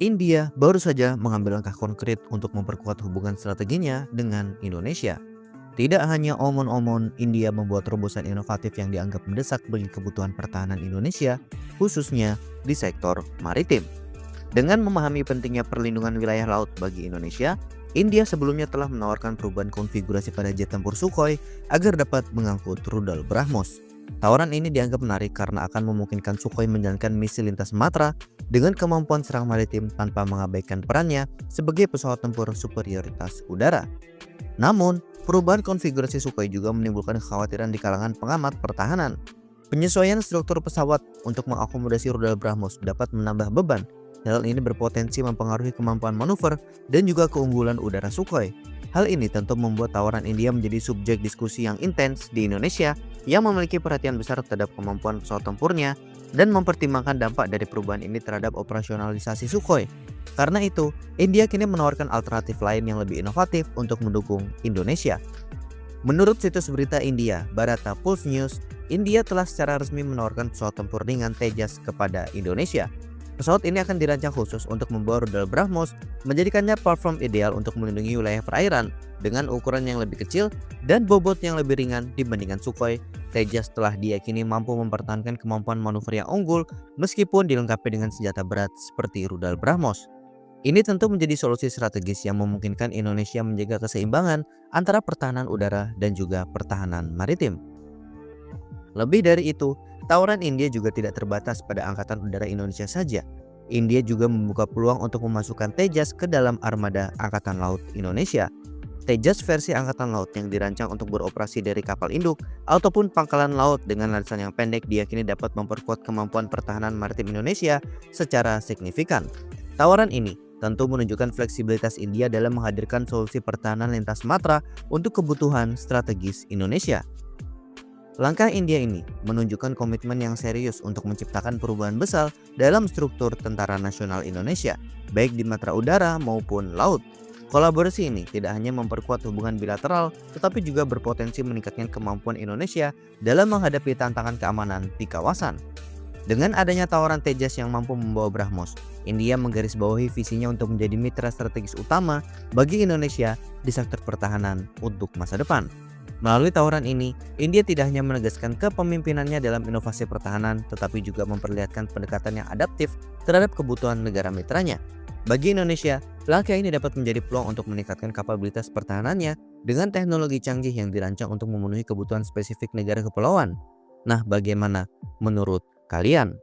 India baru saja mengambil langkah konkret untuk memperkuat hubungan strateginya dengan Indonesia. Tidak hanya omon-omon, India membuat terobosan inovatif yang dianggap mendesak bagi kebutuhan pertahanan Indonesia, khususnya di sektor maritim. Dengan memahami pentingnya perlindungan wilayah laut bagi Indonesia, India sebelumnya telah menawarkan perubahan konfigurasi pada jet tempur Sukhoi agar dapat mengangkut rudal BrahMos. Tawaran ini dianggap menarik karena akan memungkinkan Sukhoi menjalankan misi lintas Sumatera dengan kemampuan serang maritim tanpa mengabaikan perannya sebagai pesawat tempur superioritas udara. Namun, perubahan konfigurasi Sukhoi juga menimbulkan kekhawatiran di kalangan pengamat pertahanan. Penyesuaian struktur pesawat untuk mengakomodasi rudal BrahMos dapat menambah beban. Hal ini berpotensi mempengaruhi kemampuan manuver dan juga keunggulan udara Sukhoi. Hal ini tentu membuat tawaran India menjadi subjek diskusi yang intens di Indonesia yang memiliki perhatian besar terhadap kemampuan pesawat tempurnya dan mempertimbangkan dampak dari perubahan ini terhadap operasionalisasi Sukhoi. Karena itu, India kini menawarkan alternatif lain yang lebih inovatif untuk mendukung Indonesia. Menurut situs berita India, Bharata Pulse News, India telah secara resmi menawarkan pesawat tempur ringan Tejas kepada Indonesia. Pesawat ini akan dirancang khusus untuk membawa rudal BrahMos, menjadikannya platform ideal untuk melindungi wilayah perairan dengan ukuran yang lebih kecil dan bobot yang lebih ringan dibandingkan Sukhoi. Tejas telah diyakini mampu mempertahankan kemampuan manuver yang unggul meskipun dilengkapi dengan senjata berat seperti rudal BrahMos. Ini tentu menjadi solusi strategis yang memungkinkan Indonesia menjaga keseimbangan antara pertahanan udara dan juga pertahanan maritim. Lebih dari itu, tawaran India juga tidak terbatas pada Angkatan Udara Indonesia saja. India juga membuka peluang untuk memasukkan Tejas ke dalam armada Angkatan Laut Indonesia. Tejas versi Angkatan Laut yang dirancang untuk beroperasi dari kapal induk ataupun pangkalan laut dengan landasan yang pendek diyakini dapat memperkuat kemampuan pertahanan maritim Indonesia secara signifikan. Tawaran ini tentu menunjukkan fleksibilitas India dalam menghadirkan solusi pertahanan lintas Sumatera untuk kebutuhan strategis Indonesia. Langkah India ini menunjukkan komitmen yang serius untuk menciptakan perubahan besar dalam struktur tentara nasional Indonesia, baik di matra udara maupun laut. Kolaborasi ini tidak hanya memperkuat hubungan bilateral, tetapi juga berpotensi meningkatkan kemampuan Indonesia dalam menghadapi tantangan keamanan di kawasan. Dengan adanya tawaran Tejas yang mampu membawa BrahMos, India menggarisbawahi visinya untuk menjadi mitra strategis utama bagi Indonesia di sektor pertahanan untuk masa depan. Melalui tawaran ini, India tidak hanya menegaskan kepemimpinannya dalam inovasi pertahanan, tetapi juga memperlihatkan pendekatan yang adaptif terhadap kebutuhan negara mitranya. Bagi Indonesia, langkah ini dapat menjadi peluang untuk meningkatkan kapabilitas pertahanannya dengan teknologi canggih yang dirancang untuk memenuhi kebutuhan spesifik negara kepulauan. Nah, bagaimana menurut kalian?